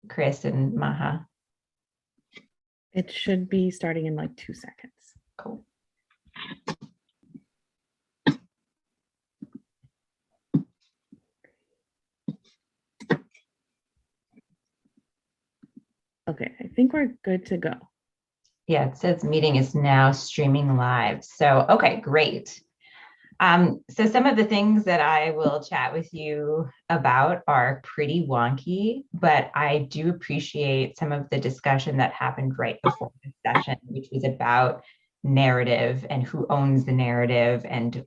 Chris and Maha? It should be starting in like 2 seconds. Cool. Okay, I think we're good to go. Yeah, it says meeting is now streaming live. So, okay, great. So some of the things that I will chat with you about are pretty wonky, but I do appreciate some of the discussion that happened right before this session, which was about narrative and who owns the narrative and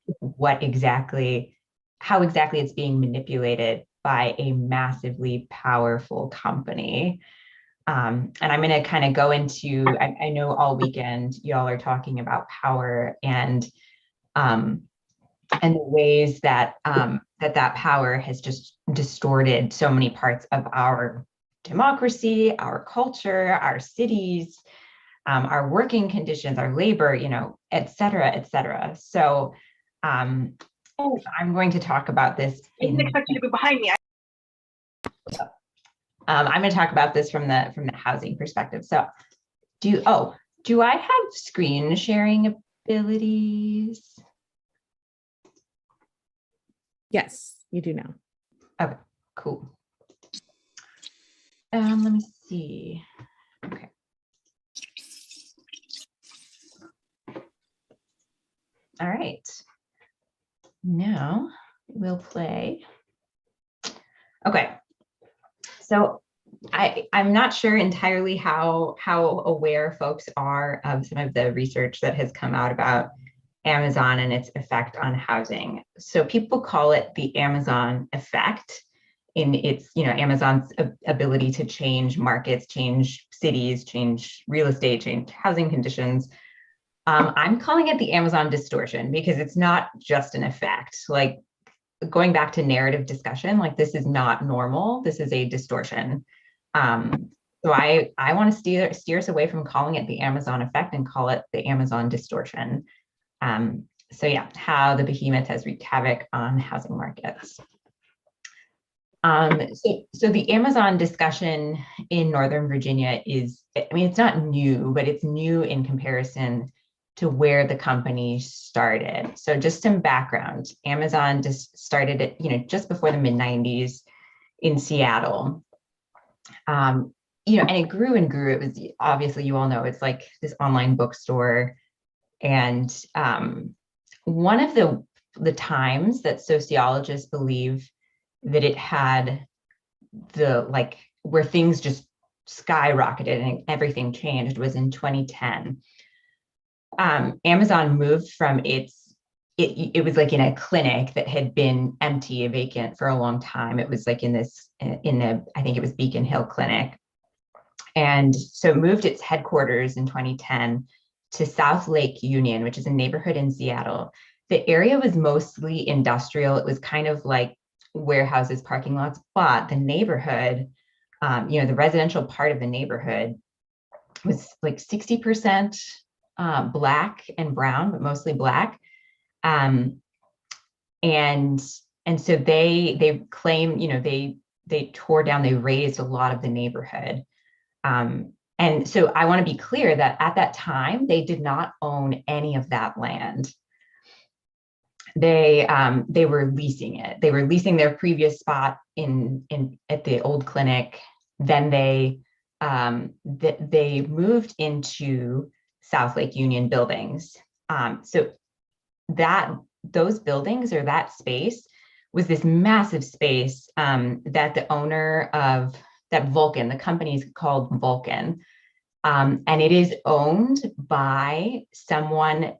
how exactly it's being manipulated by a massively powerful company. And I'm going to kind of go into, I know all weekend y'all are talking about power and the ways that that power has just distorted so many parts of our democracy, our culture, our cities, our working conditions, our labor, et cetera, et cetera. So I'm going to talk about this. I didn't expect you to be behind me. I'm going to talk about this from the housing perspective. So do I have screen sharing abilities? Yes, you do now. Okay, cool. Let me see. Okay. All right. Now we'll play. Okay. So I'm not sure entirely how aware folks are of some of the research that has come out about Amazon and its effect on housing. So people call it the Amazon effect in its, Amazon's ability to change markets, change cities, change real estate, change housing conditions. I'm calling it the Amazon distortion because it's not just an effect. Like going back to narrative discussion, like this is not normal. This is a distortion. So I want to steer us away from calling it the Amazon effect and call it the Amazon distortion. So yeah, how the behemoth has wreaked havoc on housing markets. So the Amazon discussion in Northern Virginia it's not new, but it's new in comparison to where the company started. So just some background, Amazon just started it, just before the mid-90s in Seattle. And it grew and grew. It was obviously, you all know, it's like this online bookstore. And one of the times that sociologists believe that it had where things just skyrocketed and everything changed was in 2010. Amazon moved from it was like in a clinic that had been empty, vacant for a long time. It was like I think it was Beacon Hill Clinic. And so it moved its headquarters in 2010 to South Lake Union, which is a neighborhood in Seattle. The area was mostly industrial. It was kind of like warehouses, parking lots, but the neighborhood, the residential part of the neighborhood was like 60% Black and brown, but mostly Black. And so they claim, they tore down, they razed a lot of the neighborhood. And so I want to be clear that at that time, they did not own any of that land. They were leasing it. They were leasing their previous spot at the old clinic. Then they moved into South Lake Union buildings. So those buildings or that space was this massive space that the owner of that Vulcan, the company is called Vulcan, and it is owned by someone.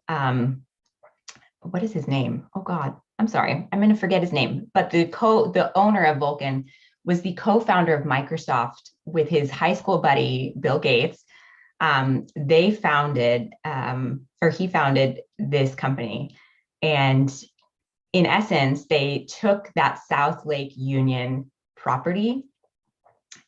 What is his name? Oh God, I'm sorry, I'm going to forget his name. But the owner of Vulcan was the co-founder of Microsoft with his high school buddy Bill Gates. He founded this company, and in essence, they took that South Lake Union property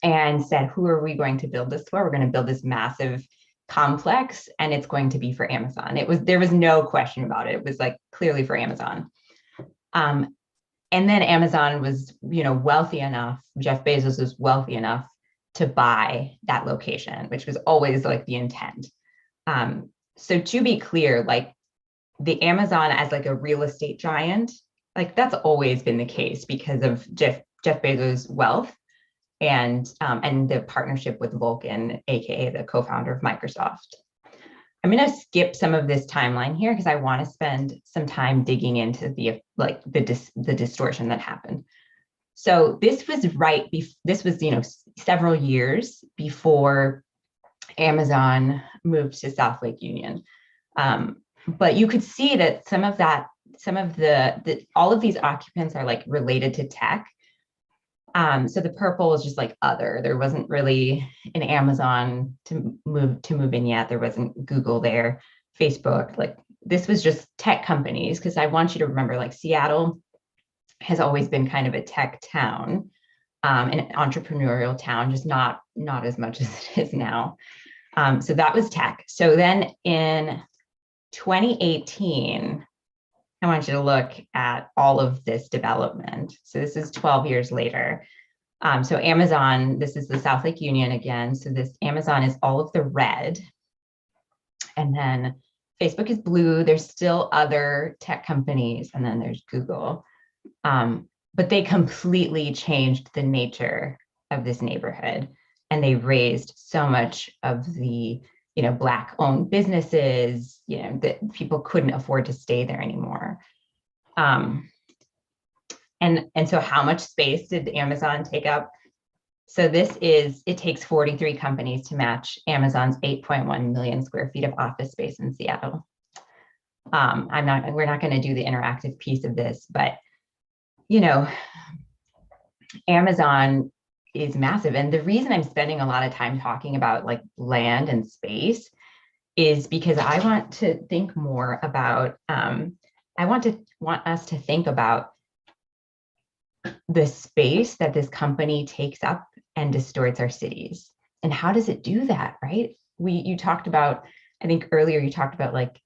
and said, who are we going to build this for? We're going to build this massive complex, and it's going to be for Amazon. There was no question about it. It was like clearly for Amazon. And then Amazon was, wealthy enough, Jeff Bezos was wealthy enough to buy that location, which was always like the intent. So to be clear, like the Amazon as like a real estate giant, like that's always been the case because of Jeff Bezos' wealth and the partnership with Vulcan, aka the co-founder of Microsoft. I'm going to skip some of this timeline here because I want to spend some time digging into the distortion that happened. So this was this was several years before Amazon moved to South Lake Union. But you could see that all of these occupants are like related to tech. So the purple is just like other. There wasn't really an Amazon to move in yet. There wasn't Google there, Facebook. Like this was just tech companies. Because I want you to remember, like Seattle has always been kind of a tech town, an entrepreneurial town, just not as much as it is now. So that was tech. So then in 2018, I want you to look at all of this development. So this is 12 years later. So Amazon, this is the South Lake Union again. So this Amazon is all of the red. And then Facebook is blue. There's still other tech companies. And then there's Google. But they completely changed the nature of this neighborhood. And they raised so much of the Black-owned businesses, that people couldn't afford to stay there anymore. And so how much space did Amazon take up? So it takes 43 companies to match Amazon's 8.1 million square feet of office space in Seattle. We're not going to do the interactive piece of this, but Amazon is massive. And the reason I'm spending a lot of time talking about like land and space is because I want to think more about, I want us to think about the space that this company takes up and distorts our cities. And how does it do that, right? You talked about, I think earlier you talked about like,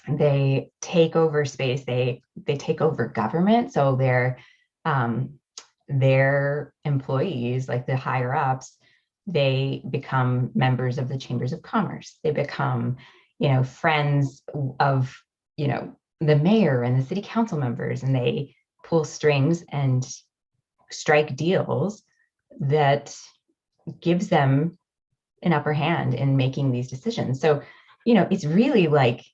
they take over space, they take over government. So their employees, like the higher ups, they become members of the chambers of commerce. They become, friends of, the mayor and the city council members, and they pull strings and strike deals that gives them an upper hand in making these decisions. So, it's really like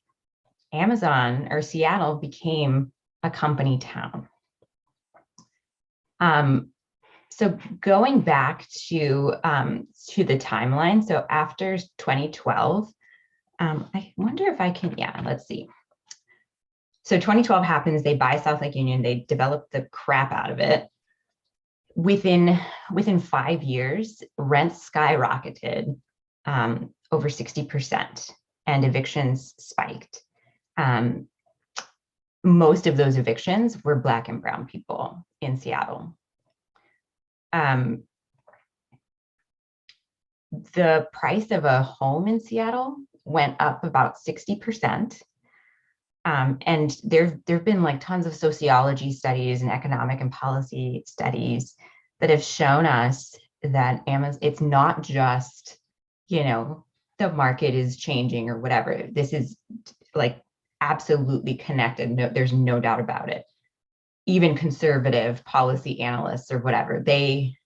Amazon or Seattle became a company town. So going back to the timeline, so after 2012, I wonder if I can, let's see. So 2012 happens, they buy South Lake Union, they develop the crap out of it. Within 5 years, rents skyrocketed over 60% and evictions spiked. Most of those evictions were Black and brown people in Seattle. The price of a home in Seattle went up about 60%. And there've been like tons of sociology studies and economic and policy studies that have shown us that it's not just, the market is changing or whatever. This is like absolutely connected. No, there's no doubt about it. Even conservative policy analysts or whatever, they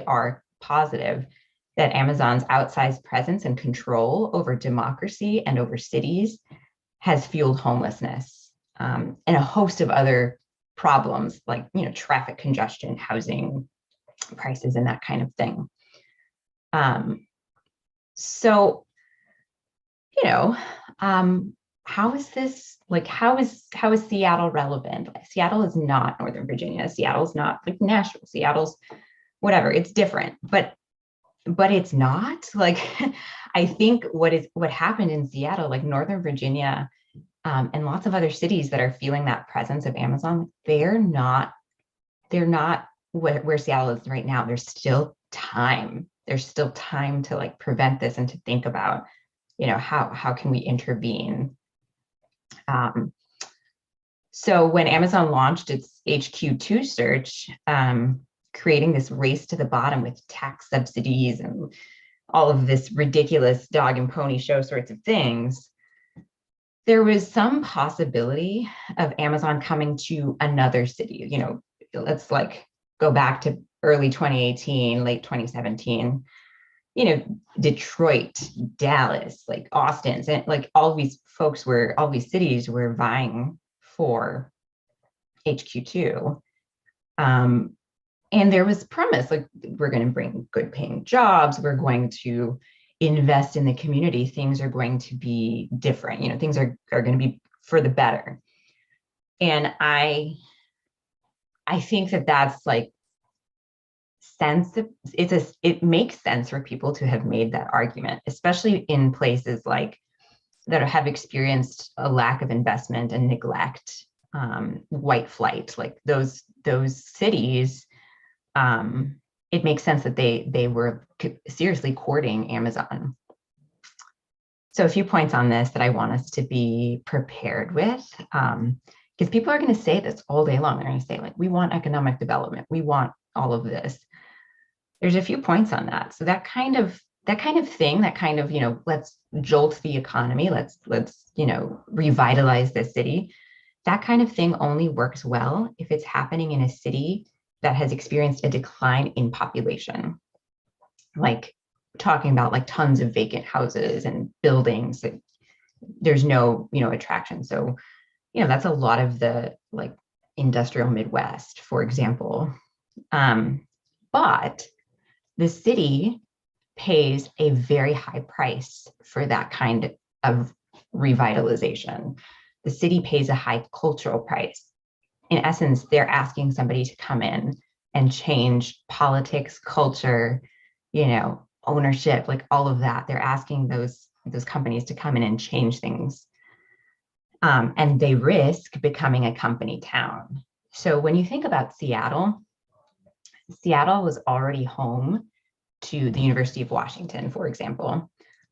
are positive that Amazon's outsized presence and control over democracy and over cities has fueled homelessness and a host of other problems like traffic congestion, housing prices, and that kind of thing. So how is this like? How is Seattle relevant? Seattle is not Northern Virginia. Seattle's not like Nashville. Seattle's whatever. It's different, but it's not like. I think what happened in Seattle, like Northern Virginia, and lots of other cities that are feeling that presence of Amazon, they're not where Seattle is right now. There's still time. There's still time to like prevent this and to think about, how can we intervene? So when Amazon launched its HQ2 search, creating this race to the bottom with tax subsidies and all of this ridiculous dog and pony show sorts of things, there was some possibility of Amazon coming to another city. Let's like go back to early 2018, late 2017, Detroit, Dallas, like Austin, and like all these cities were vying for HQ2. And there was promise, like, we're going to bring good paying jobs, we're going to invest in the community, things are going to be different, things are going to be for the better. And I think that's like it makes sense for people to have made that argument, especially in places like that have experienced a lack of investment and neglect, white flight, like those cities. It makes sense that they were seriously courting Amazon. So a few points on this that I want us to be prepared with, because people are going to say this all day long. They're going to say, like, we want economic development, we want all of this. There's a few points on that. So that kind of thing, let's jolt the economy, let's revitalize the city. That kind of thing only works well if it's happening in a city that has experienced a decline in population. Like talking about like tons of vacant houses and buildings, there's no, attraction. So, that's a lot of the like industrial Midwest, for example. But the city pays a very high price for that kind of revitalization. The city pays a high cultural price. In essence, they're asking somebody to come in and change politics, culture, ownership, like all of that. They're asking those companies to come in and change things. And they risk becoming a company town. So when you think about Seattle was already home to the University of Washington, for example.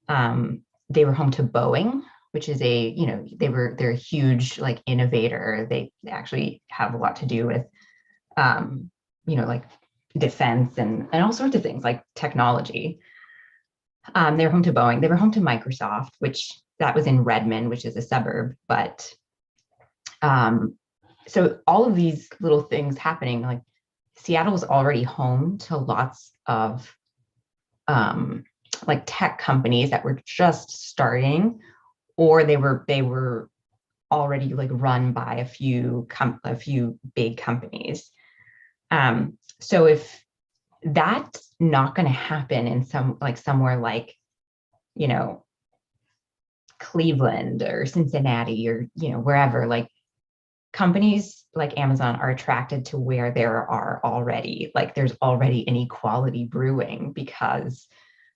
They were home to Boeing, which is they're a huge like innovator. They actually have a lot to do with, like defense and all sorts of things like technology. They were home to Boeing. They were home to Microsoft, which that was in Redmond, which is a suburb. But so all of these little things happening, like Seattle was already home to lots of like tech companies that were just starting, or they were already like run by a few big companies. So if that's not going to happen in somewhere like, Cleveland or Cincinnati or, wherever, like companies like Amazon are attracted to where there are already, like there's already inequality brewing because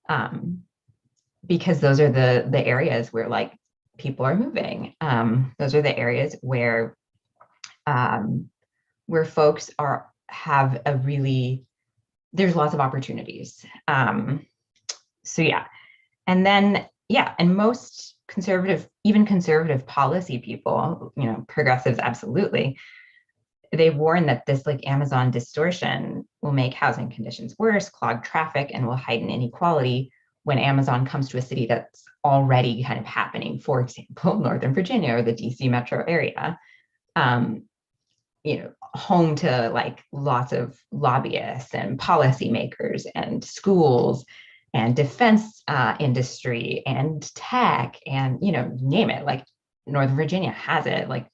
those are the areas where like people are moving. Those are the areas where folks have there's lots of opportunities. So yeah, and then and most even conservative policy people, progressives, absolutely, they warn that this like Amazon distortion will make housing conditions worse, clog traffic, and will heighten inequality when Amazon comes to a city that's already kind of happening. For example, Northern Virginia or the DC metro area, home to like lots of lobbyists and policymakers and schools and defense industry and tech and, name it, like Northern Virginia has it, like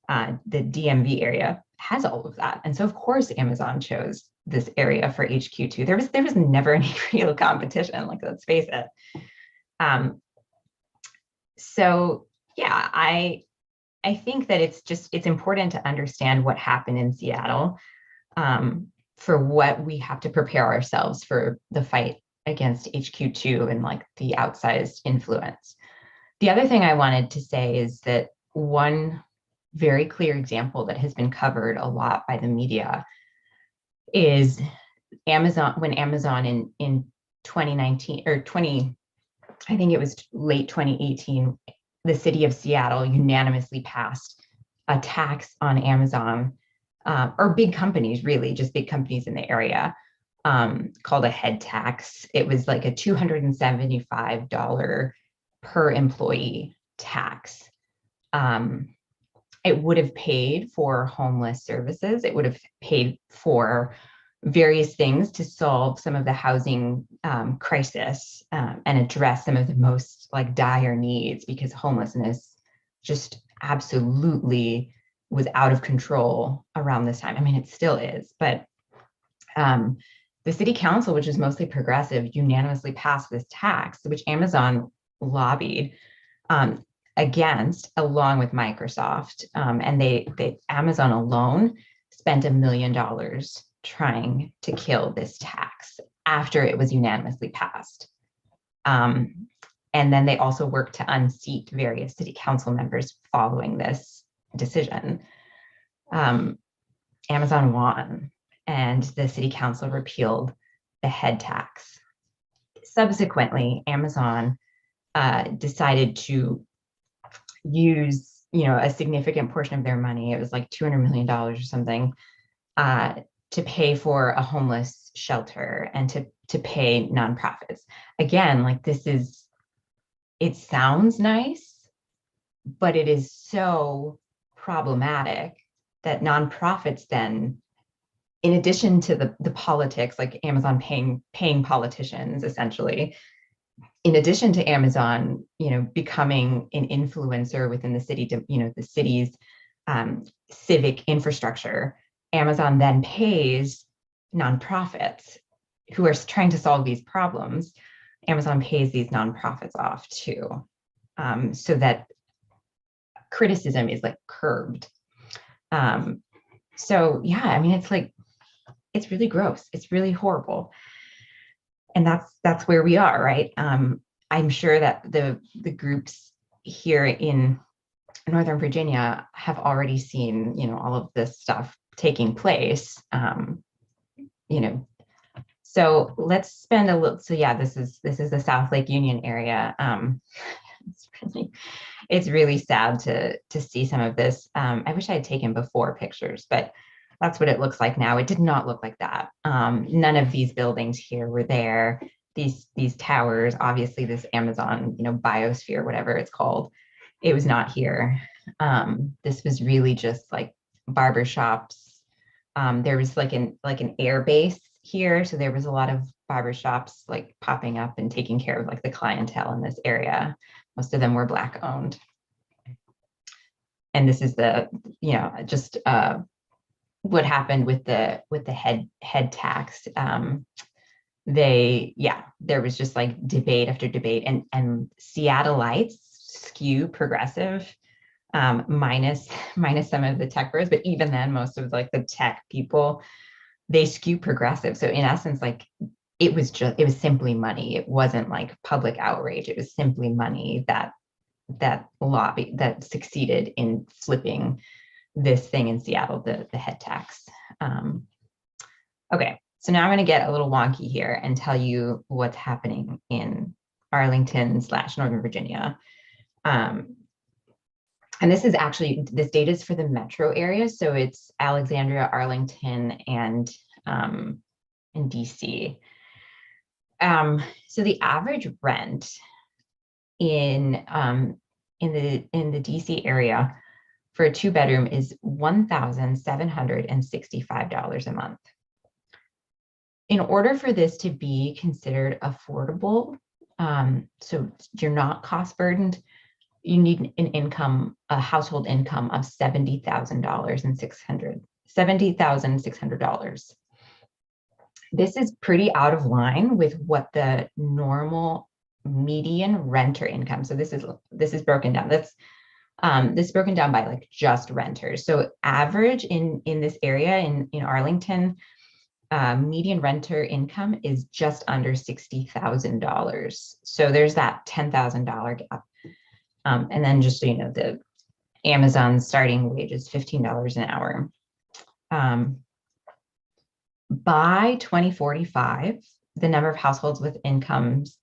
the DMV area has all of that. And so of course, Amazon chose this area for HQ2. There was never any real competition, like, let's face it. So yeah, I think that it's important to understand what happened in Seattle, for what we have to prepare ourselves for the fight against HQ2 and like the outsized influence. The other thing I wanted to say is that one very clear example that has been covered a lot by the media is Amazon, when Amazon in 2019 or I think it was late 2018, the city of Seattle unanimously passed a tax on Amazon or big companies, really, just big companies in the area, called a head tax. It was like a $275 per employee tax. It would have paid for homeless services. It would have paid for various things to solve some of the housing crisis, and address some of the most like dire needs, because homelessness just absolutely was out of control around this time. I mean, it still is, but the city council, which is mostly progressive, unanimously passed this tax, which Amazon lobbied against, along with Microsoft. And Amazon alone spent $1 million trying to kill this tax after it was unanimously passed. And then they also worked to unseat various city council members following this decision. Amazon won, and the city council repealed the head tax. Subsequently, Amazon decided to use, a significant portion of their money, it was like $200 million or something, to pay for a homeless shelter and to pay nonprofits. Again, like it sounds nice, but it is so problematic that nonprofits then, in addition to the politics, like Amazon paying politicians essentially, in addition to Amazon, becoming an influencer within the city, to, the city's civic infrastructure, Amazon then pays nonprofits who are trying to solve these problems. Amazon pays these nonprofits off too, so that criticism is like curbed. So yeah, I mean, it's really gross. It's really horrible. And that's where we are, right? I'm sure that the groups here in Northern Virginia have already seen, all of this stuff taking place. So let's spend a little. So yeah, this is the South Lake Union area. It's really sad to see some of this. I wish I had taken before pictures, but that's what it looks like now. It did not look like that. None of these buildings here were there. These towers, obviously this Amazon, biosphere, whatever it's called, it was not here. This was really just like barbershops. There was like an air base here. So there was a lot of barbershops like popping up and taking care of like the clientele in this area. Most of them were Black owned. And this is just what happened with the head tax. There was just like debate after debate, and Seattleites skew progressive, minus some of the tech bros, but even then, most of like the tech people, they skew progressive. So in essence, like it was simply money. It wasn't like public outrage. It was simply money that succeeded in flipping this thing in Seattle, the head tax. Okay, so now I'm going to get a little wonky here and tell you what's happening in Arlington / Northern Virginia. And this data is for the metro area. So it's Alexandria, Arlington, and DC. So the average rent in the DC area for a 2-bedroom is $1,765 a month. In order for this to be considered affordable, so you're not cost burdened, you need a household income of $70,600. This is pretty out of line with what the normal median renter income. So this is broken down. This is broken down by like just renters. So average in this area in Arlington, median renter income is just under $60,000. So there's that $10,000 gap. And then just so you know, the Amazon starting wage is $15 an hour. By 2045, the number of households with incomes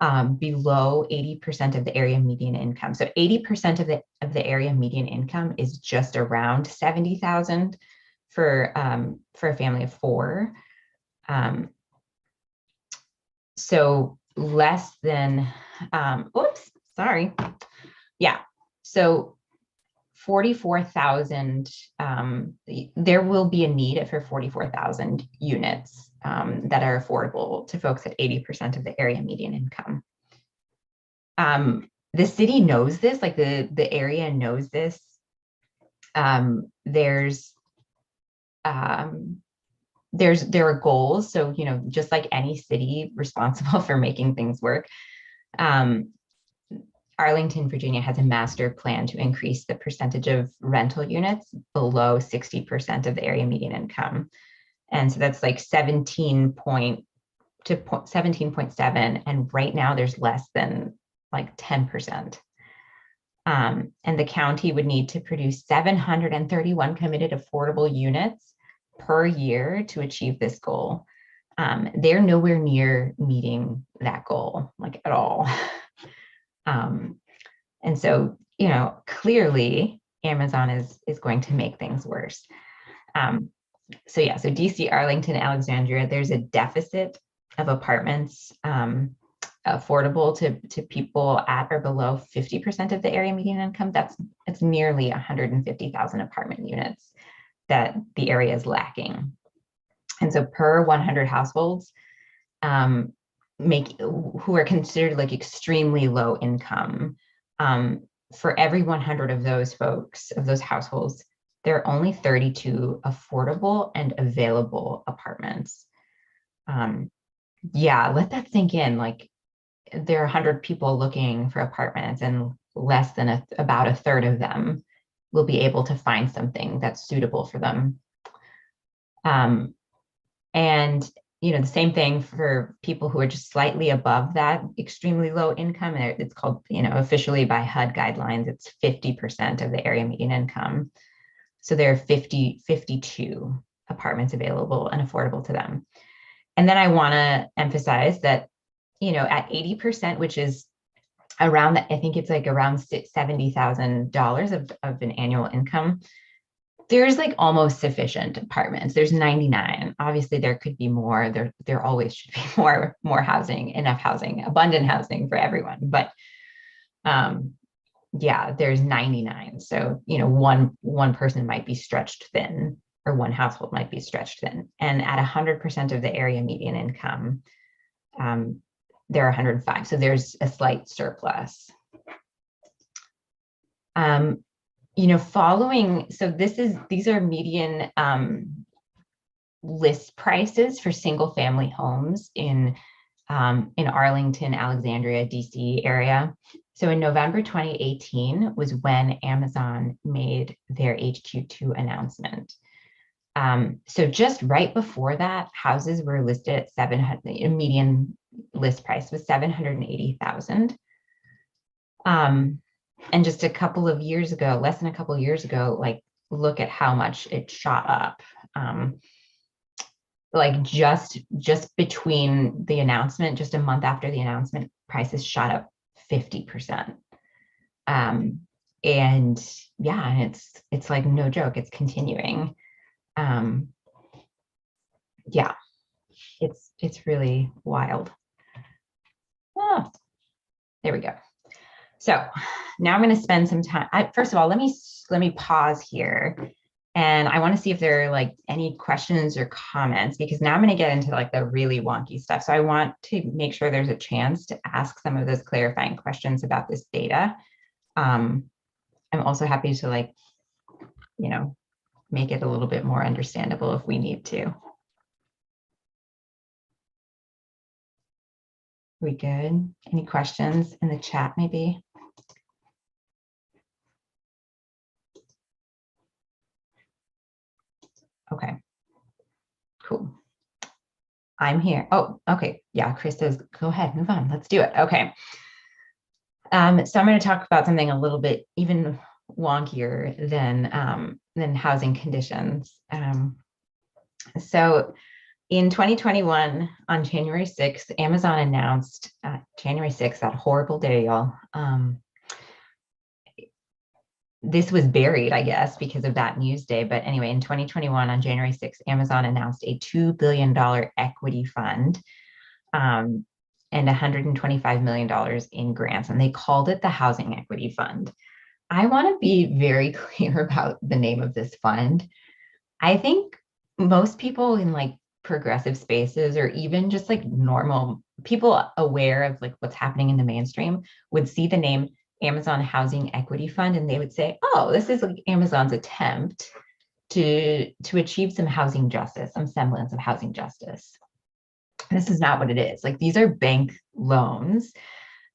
below 80% of the area median income. So 80% of the area median income is just around $70,000. for a family of 4. So less than, oops, sorry. Yeah. So 44,000, there will be a need for 44,000 units that are affordable to folks at 80% of the area median income. The city knows this, like the area knows this. There are goals. So, you know, just like any city responsible for making things work, Arlington, Virginia has a master plan to increase the percentage of rental units below 60% of the area median income. And so that's like 17.7. And right now there's less than like 10%. And the county would need to produce 731 committed affordable units per year to achieve this goal. They're nowhere near meeting that goal, like at all. And so, you know, clearly Amazon is going to make things worse. So yeah, so DC, Arlington, Alexandria, there's a deficit of apartments affordable to people at or below 50% of the area median income. It's nearly 150,000 apartment units that the area is lacking. And so per 100 households who are considered like extremely low income, for every 100 of those folks, of those households, there are only 32 affordable and available apartments. Yeah, let that sink in. Like there are 100 people looking for apartments and less than about a third of them will be able to find something that's suitable for them. And you know, the same thing for people who are just slightly above that extremely low income. And it's called, you know, officially by HUD guidelines, it's 50% of the area median income. So there are 52 apartments available and affordable to them. And then I want to emphasize that, you know, at 80%, which is around, I think it's like around $70,000 of an annual income, there's like almost sufficient apartments. There's 99. Obviously, there could be more. There always should be more housing, enough housing, abundant housing for everyone. But yeah, there's 99. So, you know, one person might be stretched thin, or one household might be stretched thin. And at 100% of the area median income, there are 105. So there's a slight surplus. You know, so these are median list prices for single family homes in Arlington, Alexandria, DC area. So in November 2018 was when Amazon made their HQ2 announcement. So just right before that, houses were listed at 700, median list price was 780,000. And just a couple of years ago, less than a couple of years ago, like look at how much it shot up. Like just between the announcement, just a month after the announcement, prices shot up 50%. And yeah, it's like no joke, it's continuing. Yeah, it's really wild. Oh, there we go. So now I'm going to spend some time. First of all, let me pause here, and I want to see if there are like any questions or comments, because now I'm going to get into like the really wonky stuff. So I want to make sure there's a chance to ask some of those clarifying questions about this data. I'm also happy to, like, you know, make it a little bit more understandable if we need to. We good? Any questions in the chat maybe? Okay, cool. I'm here. Oh, okay. Yeah, Chris says, go ahead, move on. Let's do it. Okay. So I'm going to talk about something a little bit even wonkier than housing conditions. So in 2021, on January 6th, Amazon announced, January 6th, that horrible day, y'all, this was buried, I guess, because of that news day. But anyway, in 2021, on January 6th, Amazon announced a $2 billion equity fund, and $125 million in grants, and they called it the Housing Equity Fund. I want to be very clear about the name of this fund. I think most people in like progressive spaces, or even just like normal people aware of like what's happening in the mainstream, would see the name Amazon Housing Equity Fund and they would say, oh, this is like Amazon's attempt to achieve some housing justice, some semblance of housing justice. This is not what it is. Like, these are bank loans.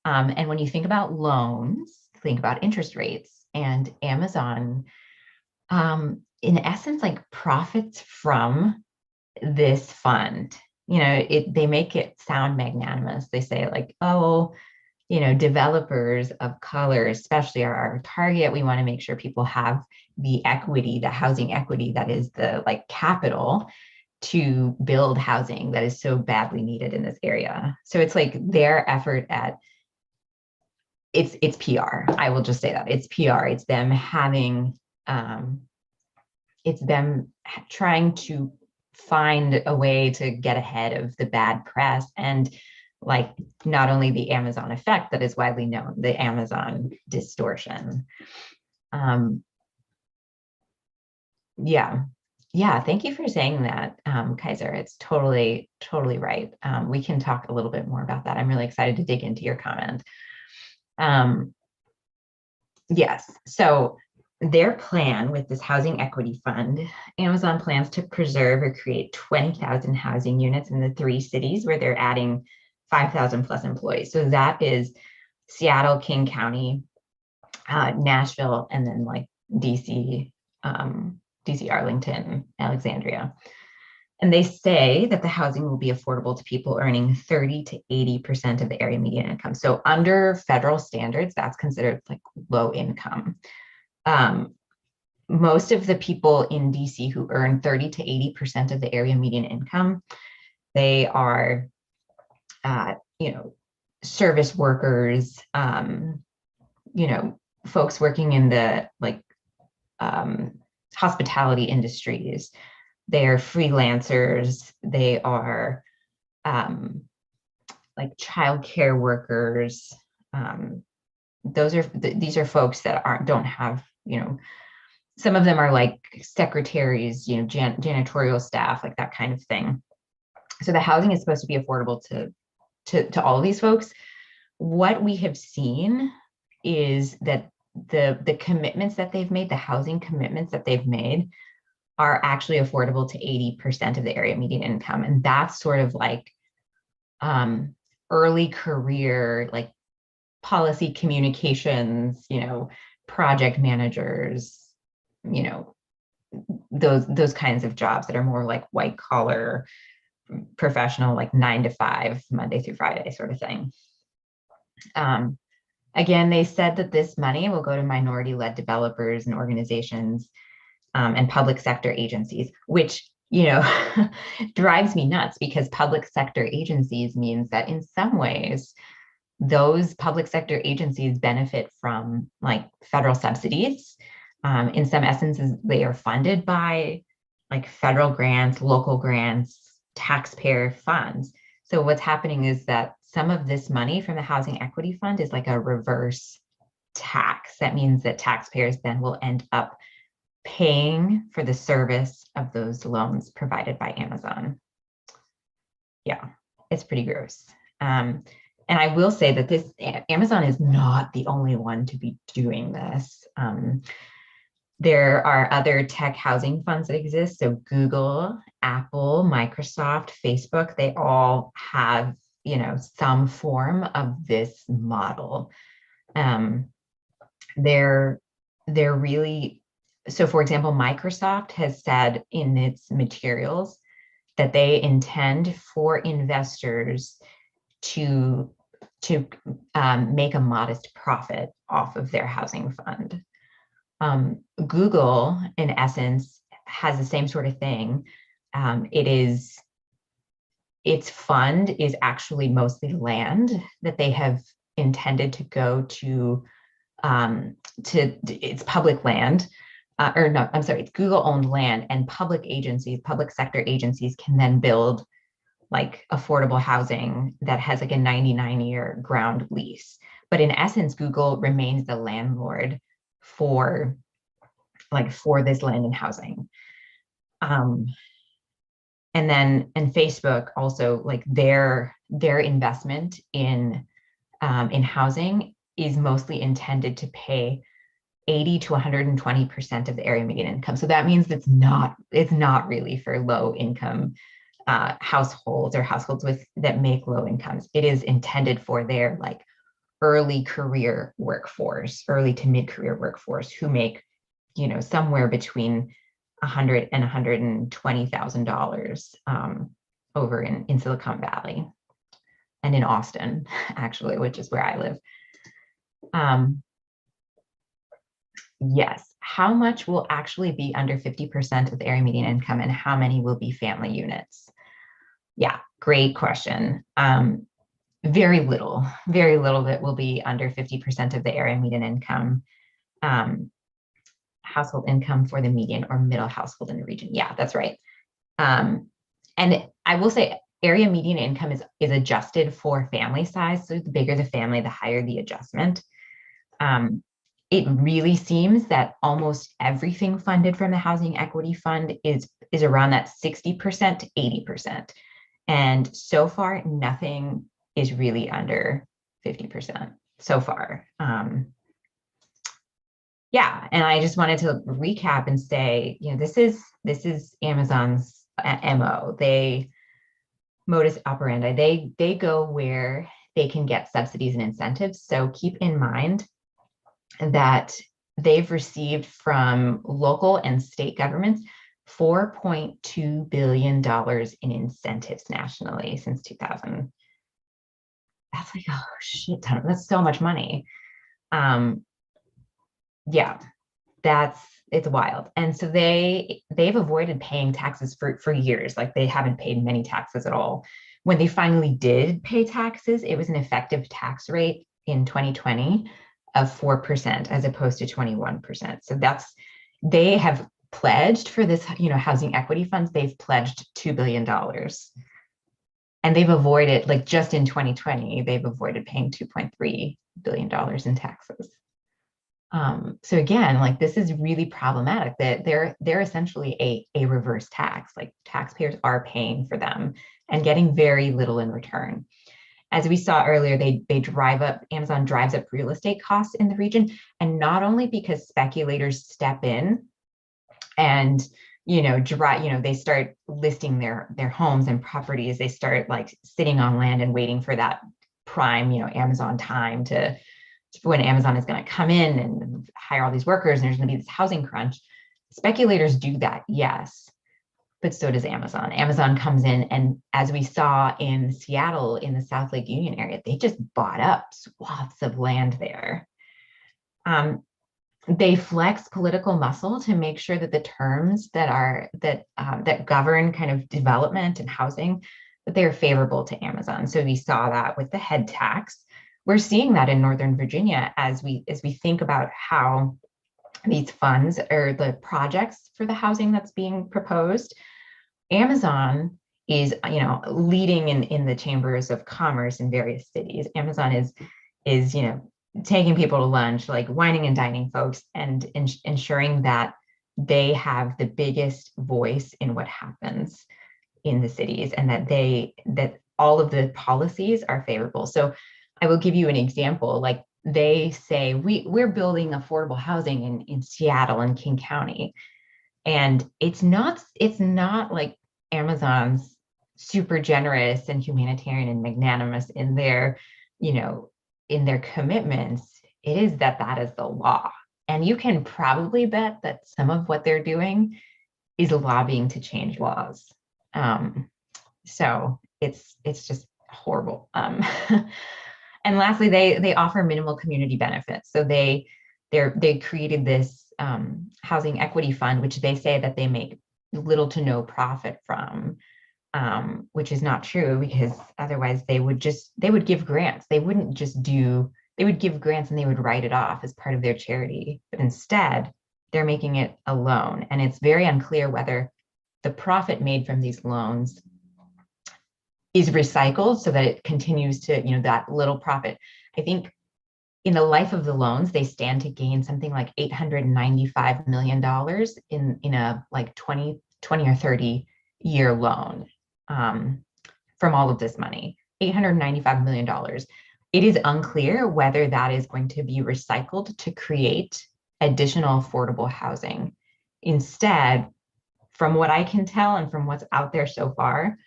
And when you think about loans, think about interest rates. And Amazon, in essence, like profits from this fund. They make it sound magnanimous. They say like, oh, developers of color especially are our target. We want to make sure people have the equity, the housing equity that is the like capital to build housing that is so badly needed in this area. So it's like their effort at it's PR. I will just say that it's PR. It's them having it's them trying to find a way to get ahead of the bad press and like not only the Amazon effect that is widely known, the Amazon distortion. Yeah, thank you for saying that, Kaiser. It's totally right. We can talk a little bit more about that. I'm really excited to dig into your comment. Yes, so their plan with this housing equity fund, Amazon plans to preserve or create 20,000 housing units in the 3 cities where they're adding 5,000 plus employees. So that is Seattle, King County, Nashville, and then like DC, Arlington, Alexandria. And they say that the housing will be affordable to people earning 30 to 80% of the area median income. So under federal standards, that's considered like low income. Most of the people in DC who earn 30 to 80% of the area median income, they are, service workers, folks working in the like hospitality industries. They are freelancers. They are like childcare workers. These are folks that don't have, some of them are like secretaries, janitorial staff, like that kind of thing. So the housing is supposed to be affordable to all of these folks. What we have seen is that the commitments that they've made, the housing commitments that they've made, are actually affordable to 80% of the area median income. And that's sort of like early career, like policy communications, project managers, those kinds of jobs that are more like white collar, professional, like 9 to 5, Monday through Friday sort of thing. Again, they said that this money will go to minority-led developers and organizations and public sector agencies, which, drives me nuts, because public sector agencies means that in some ways, those public sector agencies benefit from like federal subsidies. In some essences, they are funded by like federal grants, local grants, taxpayer funds. So what's happening is that some of this money from the Housing Equity Fund is like a reverse tax. That means that taxpayers then will end up paying for the service of those loans provided by Amazon. Yeah, it's pretty gross. And I will say that Amazon is not the only one to be doing this. There are other tech housing funds that exist. So Google, Apple, Microsoft, Facebook, they all have, some form of this model. They're really, so for example, Microsoft has said in its materials that they intend for investors to make a modest profit off of their housing fund. Google, in essence, has the same sort of thing. Its fund is actually mostly land that they have intended to go to it's public land, or no, I'm sorry, it's Google owned land, and public agencies, public sector agencies can then build like affordable housing that has like a 99-year ground lease. But in essence, Google remains the landlord for this land and housing. And Facebook also, like their investment in housing is mostly intended to pay 80 to 120% of the area median income. So that means it's not really for low income households or households that make low incomes. It is intended for their like early career workforce, early to mid career workforce who make, somewhere between $100,000 and $120,000 over in Silicon Valley and in Austin, actually, which is where I live. Yes, how much will actually be under 50% of the area median income, and how many will be family units? Yeah, great question. Very little that will be under 50% of the area median income, household income for the median or middle household in the region. Yeah, that's right. And I will say area median income is adjusted for family size. So the bigger the family, the higher the adjustment. It really seems that almost everything funded from the Housing Equity Fund is around that 60% to 80%. And so far, nothing is really under 50% so far. Yeah, and I just wanted to recap and say, this is Amazon's MO. Modus operandi. They go where they can get subsidies and incentives. So keep in mind that they've received from local and state governments $4.2 billion in incentives nationally since 2000. That's like a shit ton. That's so much money. Yeah, it's wild. And so they've avoided paying taxes for years. Like they haven't paid many taxes at all. When they finally did pay taxes, it was an effective tax rate in 2020 of 4% as opposed to 21%. So they have pledged for this, housing equity funds, they've pledged $2 billion. And they've avoided, like just in 2020, they've avoided paying $2.3 billion in taxes. So again, like this is really problematic that they're essentially a reverse tax, like taxpayers are paying for them and getting very little in return. As we saw earlier, Amazon drives up real estate costs in the region, and not only because speculators step in and they start listing their homes and properties, they start like sitting on land and waiting for that prime, Amazon time to when Amazon is going to come in and hire all these workers and there's going to be this housing crunch. Speculators do that, yes, but so does Amazon. Amazon comes in, and as we saw in Seattle in the South Lake Union area, they just bought up swaths of land there. They flex political muscle to make sure that the terms that govern kind of development and housing, that they are favorable to Amazon. So we saw that with the head tax. We're seeing that in Northern Virginia as we think about how these funds or the projects for the housing that's being proposed. Amazon is, leading in the chambers of commerce in various cities. Amazon is taking people to lunch, like wining and dining folks, and ensuring that they have the biggest voice in what happens in the cities, and that all of the policies are favorable. So I will give you an example. Like they say, we're building affordable housing in Seattle and King County. And it's not like Amazon's super generous and humanitarian and magnanimous in their, in their commitments. It is that is the law. And you can probably bet that some of what they're doing is lobbying to change laws. So it's just horrible. And lastly, they offer minimal community benefits. So they created this housing equity fund, which they say that they make little to no profit from, which is not true, because otherwise they would give grants. They wouldn't just do they would give grants and they would write it off as part of their charity. But instead, they're making it a loan. And it's very unclear whether the profit made from these loans is recycled so that it continues to, that little profit. I think in the life of the loans, they stand to gain something like $895 million in a like 20 or 30 year loan from all of this money, $895 million. It is unclear whether that is going to be recycled to create additional affordable housing. Instead, from what I can tell and from what's out there so far,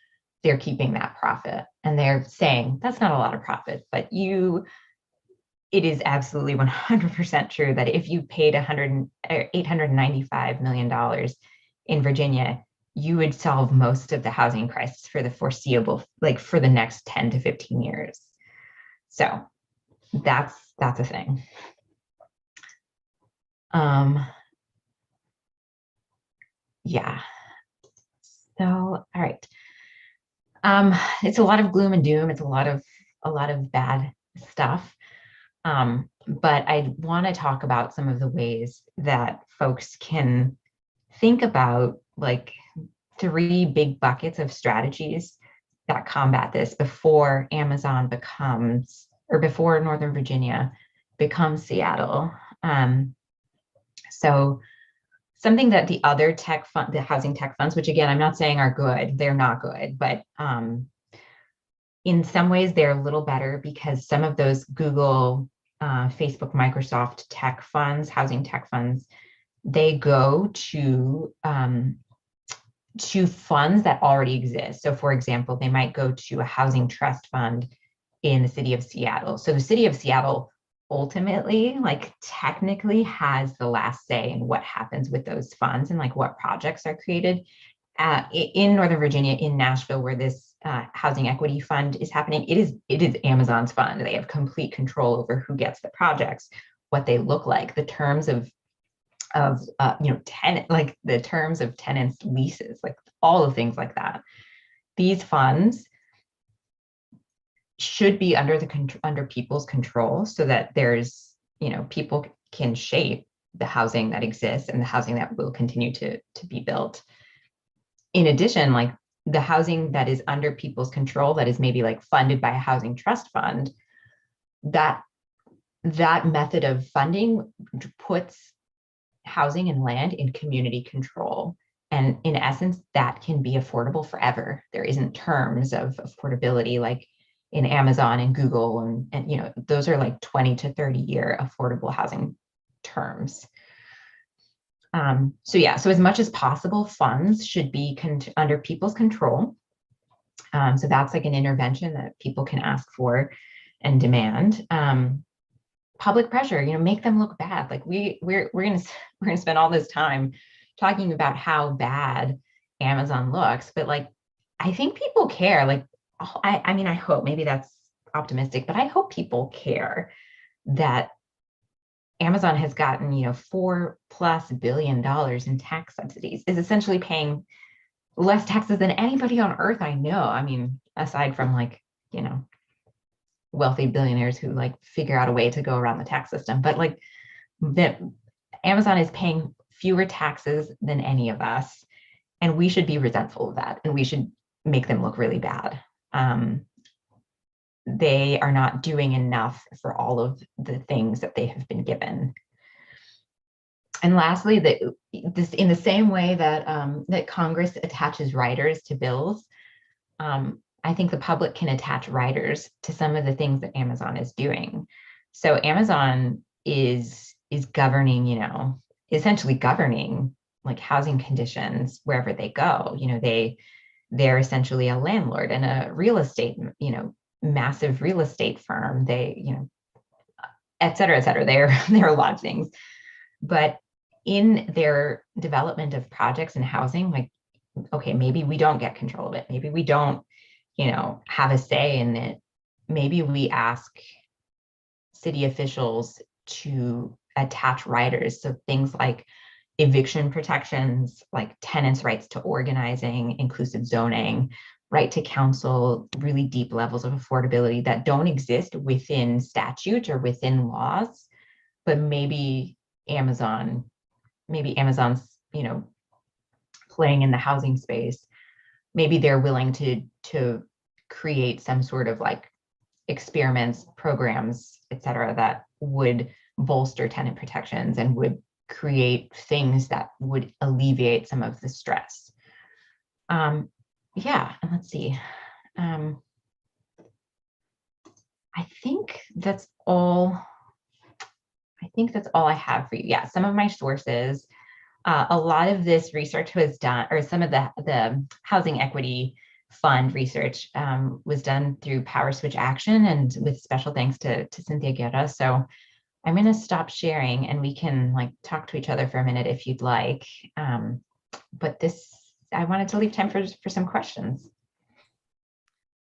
they're keeping that profit and they're saying that's not a lot of profit, but it is absolutely 100% true that if you paid $895 million in Virginia, you would solve most of the housing crisis for the foreseeable, like for the next 10 to 15 years. So that's a thing. Yeah. So, all right. It's a lot of gloom and doom. It's a lot of bad stuff. But I want to talk about some of the ways that folks can think about like 3 big buckets of strategies that combat this before Amazon becomes, or before Northern Virginia becomes Seattle. So something that the other tech fund, the housing tech funds, which again, I'm not saying are good, they're not good, but in some ways they're a little better because some of those Google, Facebook, Microsoft tech funds, housing tech funds, they go to funds that already exist. So for example, they might go to a housing trust fund in the city of Seattle. So the city of Seattle ultimately, like technically has the last say in what happens with those funds and like what projects are created. In Northern Virginia, in Nashville, where this housing equity fund is happening, it is Amazon's fund. They have complete control over who gets the projects, what they look like, the terms of tenant, like the terms of tenants' leases, like all of things like that. These funds should be under people's control so that there's, people can shape the housing that exists and the housing that will continue to be built. In addition, like the housing that is under people's control, that is maybe like funded by a housing trust fund, that method of funding puts housing and land in community control. And in essence, that can be affordable forever. There isn't terms of affordability like in Amazon and Google, and those are like 20 to 30 year affordable housing terms. So as much as possible, funds should be under people's control. So that's like an intervention that people can ask for and demand. Public pressure, make them look bad. Like we're gonna spend all this time talking about how bad Amazon looks, but like I think people care. Like I mean, I hope, maybe that's optimistic, but I hope people care that Amazon has gotten, $4+ billion in tax subsidies, is essentially paying less taxes than anybody on earth I know. I mean, aside from like, wealthy billionaires who like figure out a way to go around the tax system, but like that Amazon is paying fewer taxes than any of us, and we should be resentful of that, and we should make them look really bad. They are not doing enough for all of the things that they have been given. And lastly, this in the same way that that Congress attaches riders to bills, I think the public can attach riders to some of the things that Amazon is doing. So Amazon is governing, essentially governing like housing conditions wherever they go. They're essentially a landlord and a real estate, massive real estate firm. They, et cetera, et cetera. There are a lot of things, but in their development of projects and housing, like, okay, maybe we don't get control of it. Maybe we don't, have a say in it. Maybe we ask city officials to attach riders. So things like eviction protections, like tenants' rights to organizing, inclusive zoning, right to counsel, really deep levels of affordability that don't exist within statute or within laws, but maybe Amazon's, playing in the housing space, maybe they're willing to create some sort of like experiments, programs, et cetera, that would bolster tenant protections and would create things that would alleviate some of the stress. Yeah, and let's see. I think that's all. I think that's all I have for you. Yeah, some of my sources. A lot of this research was done, or some of the housing equity fund research was done through Power Switch Action, and with special thanks to Cynthia Guerra. So I'm going to stop sharing, and we can like talk to each other for a minute if you'd like. But I wanted to leave time for some questions.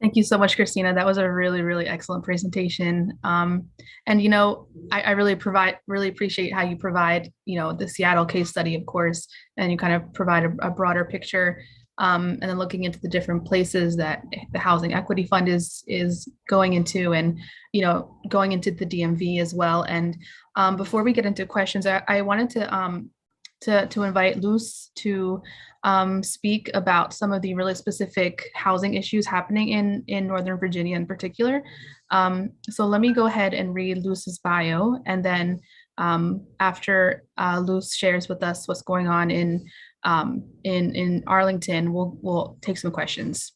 Thank you so much, Christina. That was a really, really excellent presentation. And I really appreciate how you provide, the Seattle case study, of course, and you kind of provide a broader picture. And then looking into the different places that the Housing Equity Fund is going into, and going into the DMV as well. And before we get into questions, I wanted to invite Luz to speak about some of the really specific housing issues happening in Northern Virginia in particular. So let me go ahead and read Luz's bio, and then after Luz shares with us what's going on in Arlington, we'll take some questions.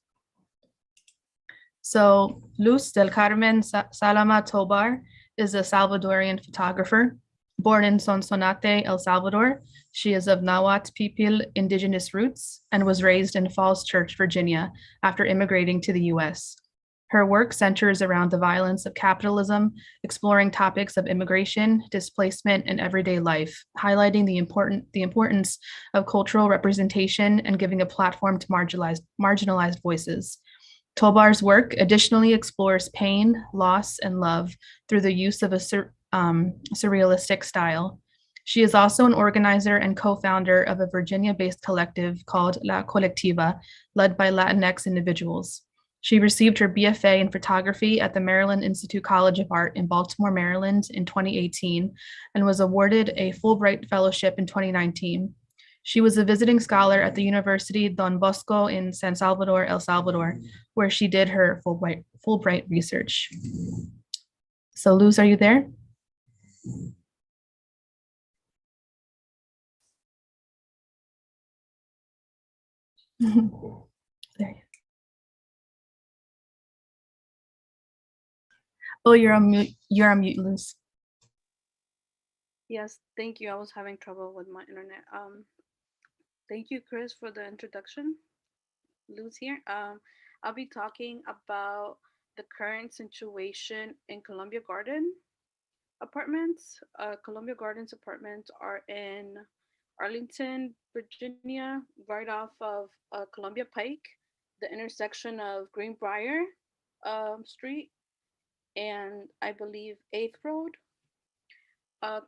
So Luz del Carmen Salama Tobar is a Salvadorian photographer. Born in Sonsonate, El Salvador, she is of Nahuatl Pipil indigenous roots and was raised in Falls Church, Virginia, after immigrating to the US. Her work centers around the violence of capitalism, exploring topics of immigration, displacement, and everyday life, highlighting the importance of cultural representation and giving a platform to marginalized voices. Tobar's work additionally explores pain, loss, and love through the use of a surrealistic style. She is also an organizer and co-founder of a Virginia-based collective called La Colectiva, led by Latinx individuals. She received her BFA in photography at the Maryland Institute College of Art in Baltimore, Maryland in 2018, and was awarded a Fulbright Fellowship in 2019. She was a visiting scholar at the University Don Bosco in San Salvador, El Salvador, where she did her Fulbright research. So Luz, are you there? There. Oh, you're on mute. You're on mute, Luz. Yes, thank you. I was having trouble with my internet. Thank you, Chris, for the introduction. Luz here. I'll be talking about the current situation in Columbia Garden apartments. Columbia Gardens apartments are in Arlington, Virginia, right off of Columbia Pike, the intersection of Greenbrier Street and I believe 8th Road.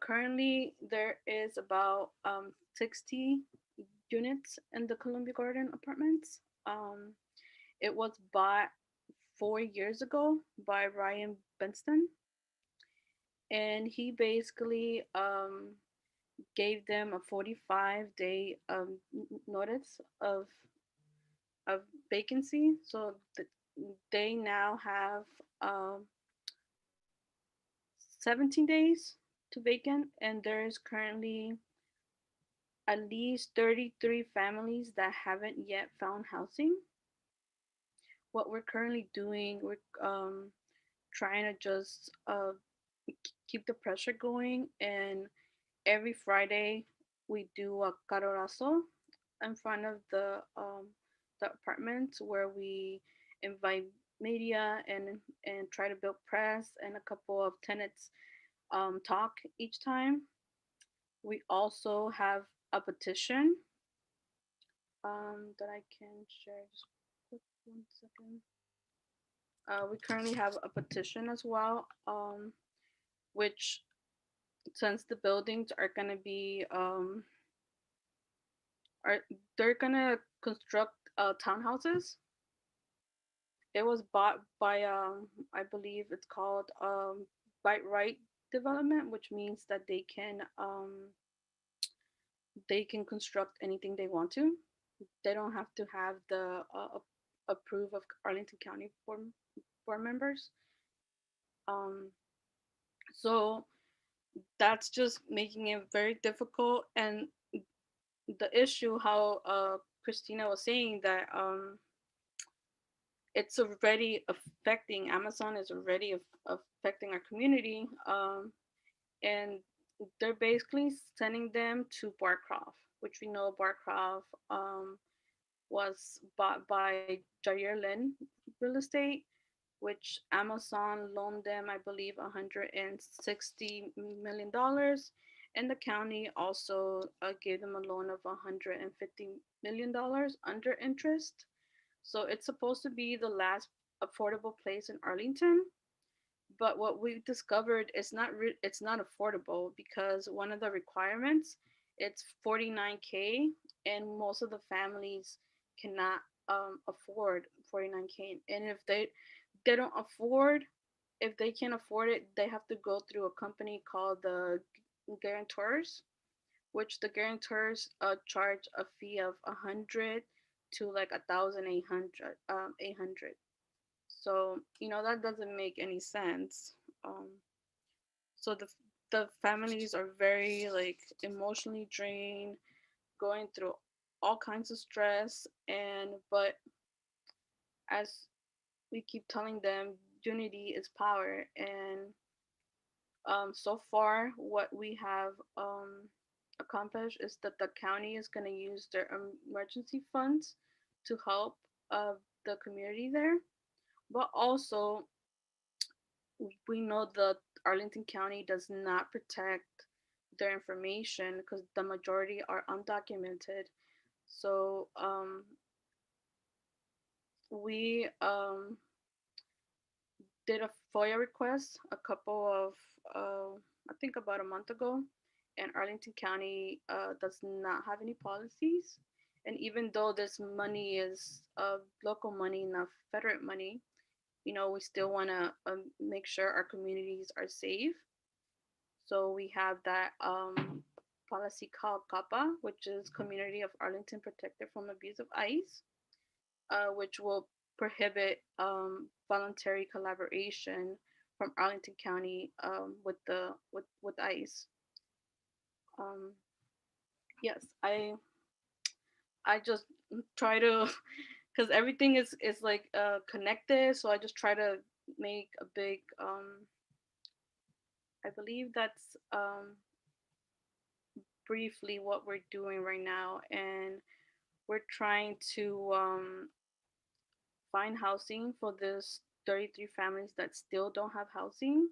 Currently, there is about 60 units in the Columbia Garden apartments. It was bought 4 years ago by Ryan Benston, and he basically gave them a 45-day notice of vacancy. So they now have 17 days to vacant, and there is currently at least 33 families that haven't yet found housing. What we're currently doing, we're trying to just keep the pressure going, and every Friday we do a carorazo in front of the apartments where we invite media and try to build press, and a couple of tenants talk each time. We also have a petition that I can share. Just quick 1 second. We currently have a petition as well, which, since the buildings are gonna be they're gonna construct townhouses, it was bought by I believe it's called by right development, which means that they can construct anything they want to. They don't have to have the approve of Arlington County board members. Um, so that's just making it very difficult. And the issue, how Christina was saying that it's already affecting Amazon is already affecting our community, and they're basically sending them to Barcroft, which we know Barcroft was bought by Jair Lynn Real Estate, which Amazon loaned them, I believe, $160 million, and the county also gave them a loan of $150 million under interest. So it's supposed to be the last affordable place in Arlington. But what we discovered is it's not affordable, because one of the requirements, it's 49K, and most of the families cannot afford 49K. And if they don't afford, if they can't afford it, they have to go through a company called the guarantors, which the guarantors charge a fee of 100 to like 1,800, 800. So that doesn't make any sense. Um, so the families are very like emotionally drained, going through all kinds of stress, and but as we keep telling them, unity is power. And so far what we have accomplished is that the county is going to use their emergency funds to help the community there. But also, we know that Arlington County does not protect their information because the majority are undocumented. So we did a FOIA request a couple of, I think about a month ago, and Arlington County does not have any policies. And even though this money is local money, not federal money, we still want to make sure our communities are safe. So we have that policy called CAPA, which is Community of Arlington Protected from Abuse of ICE, which will prohibit voluntary collaboration from Arlington County with ICE. Yes, I just try to, because everything is like connected. So I just try to make a big. I believe that's briefly what we're doing right now, and we're trying to find housing for this 33 families that still don't have housing.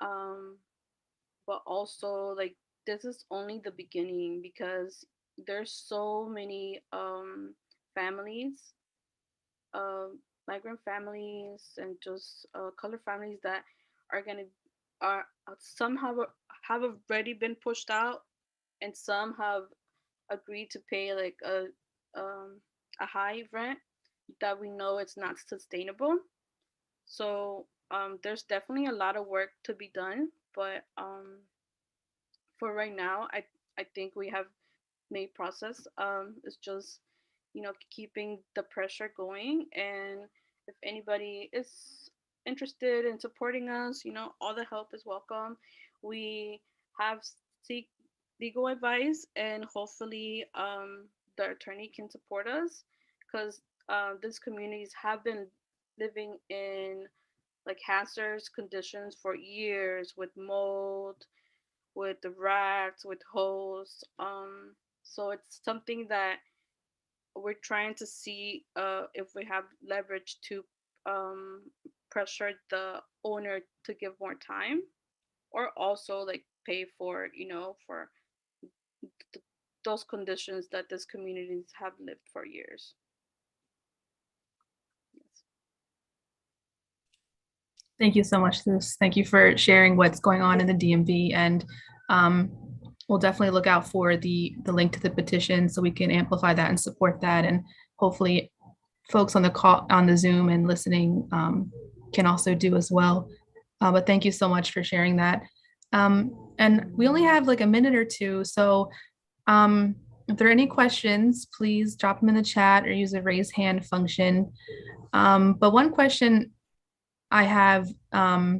Um, but also, like, this is only the beginning, because there's so many families, uh, migrant families, and just color families that are gonna are some have already been pushed out, and some have agreed to pay like a high rent that we know it's not sustainable. So there's definitely a lot of work to be done, but for right now, I think we have made process. It's just keeping the pressure going, and if anybody is interested in supporting us, all the help is welcome. We have seek legal advice, and hopefully the attorney can support us, because these communities have been living in like hazardous conditions for years, with mold, with the rats, with holes. So it's something that we're trying to see if we have leverage to pressure the owner to give more time, or also like pay for for th- those conditions that these communities have lived for years. Yes. Thank you so much, Luz. Thank you for sharing what's going on in the DMV, and we'll definitely look out for the link to the petition so we can amplify that and support that, and hopefully folks on the call, on the Zoom and listening can also do as well. But thank you so much for sharing that. And we only have like a minute or two. So if there are any questions, please drop them in the chat or use the raise hand function. But one question I have, I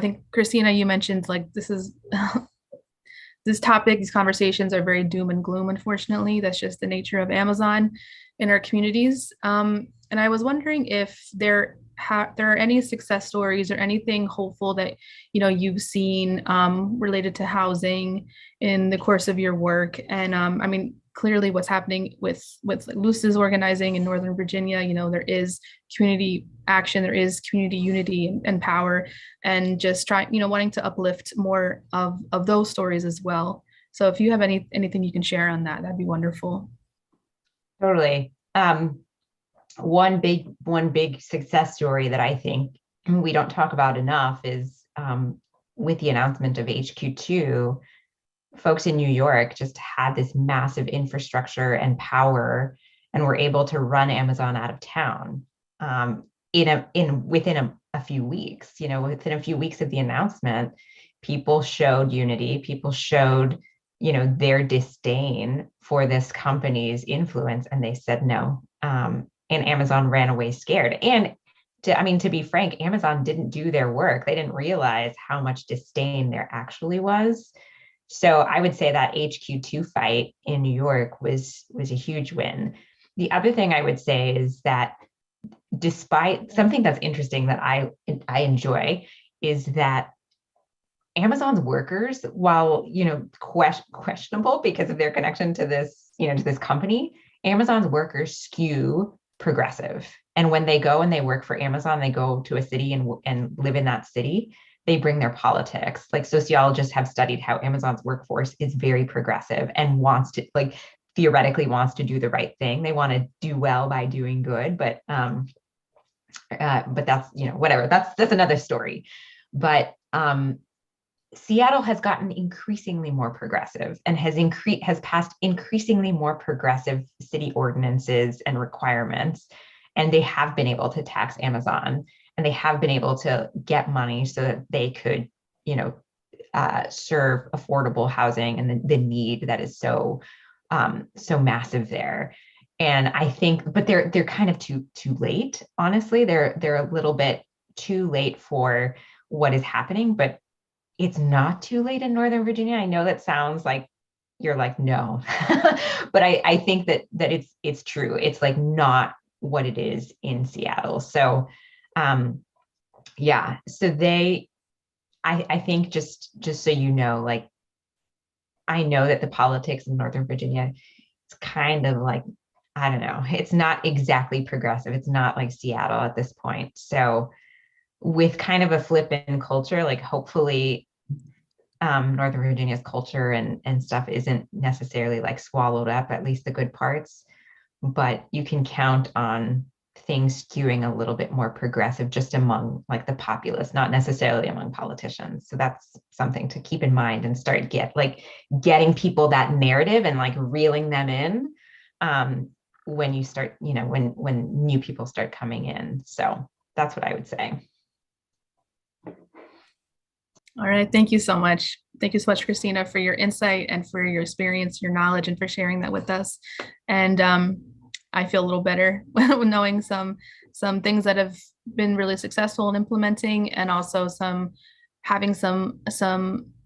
think Christina, you mentioned like this is this topic, these conversations are very doom and gloom, unfortunately. That's just the nature of Amazon in our communities. And I was wondering if there are any success stories or anything hopeful that you've seen related to housing in the course of your work. And I mean, clearly what's happening with Luce's organizing in Northern Virginia, there is community action, there is community unity and power, and just wanting to uplift more of those stories as well. So if you have anything you can share on that, that'd be wonderful. Totally. One big success story that I think we don't talk about enough is with the announcement of HQ2, folks in New York just had this massive infrastructure and power and were able to run Amazon out of town within a few weeks. Within a few weeks of the announcement, people showed unity, people showed their disdain for this company's influence, and they said no. And Amazon ran away scared. And to be frank, Amazon didn't do their work. They didn't realize how much disdain there actually was. So I would say that HQ2 fight in New York was a huge win. The other thing I would say is that despite something that's interesting that I enjoy is that Amazon's workers, while questionable because of their connection to this, to this company, Amazon's workers skew progressive. And when they go and they work for Amazon, they go to a city and live in that city, they bring their politics. Like sociologists have studied how Amazon's workforce is very progressive and wants to, theoretically wants to do the right thing. They want to do well by doing good, but that's, whatever, that's another story. But Seattle has gotten increasingly more progressive and has passed increasingly more progressive city ordinances and requirements. And they have been able to tax Amazon, and they have been able to get money so that they could, serve affordable housing and the need that is so massive there. And I think, but they're kind of too late. Honestly, they're a little bit too late for what is happening, but it's not too late in Northern Virginia. I know that sounds like you're like, no, but I think that it's true. It's like not what it is in Seattle. So yeah, so I think just so you know, like, I know that the politics in Northern Virginia, it's kind of like, I don't know, it's not exactly progressive. It's not like Seattle at this point. So with kind of a flip in culture, like hopefully Northern Virginia's culture and stuff isn't necessarily like swallowed up, at least the good parts, but you can count on things skewing a little bit more progressive just among like the populace, not necessarily among politicians. So that's something to keep in mind and start getting people that narrative and like reeling them in when you start, when new people start coming in. So that's what I would say. All right. Thank you so much. Thank you so much, Christina, for your insight and for your experience, your knowledge, and for sharing that with us. And I feel a little better knowing some things that have been really successful in implementing, and also having some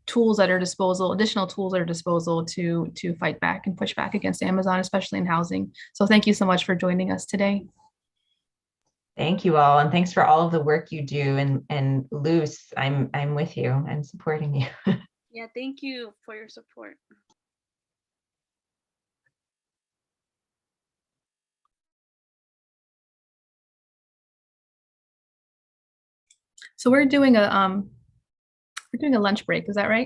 tools at our disposal, additional tools at our disposal to fight back and push back against Amazon, especially in housing. So thank you so much for joining us today. Thank you all, and thanks for all of the work you do. And Luce, I'm with you. I'm supporting you. Yeah, thank you for your support. So we're doing a lunch break. Is that right?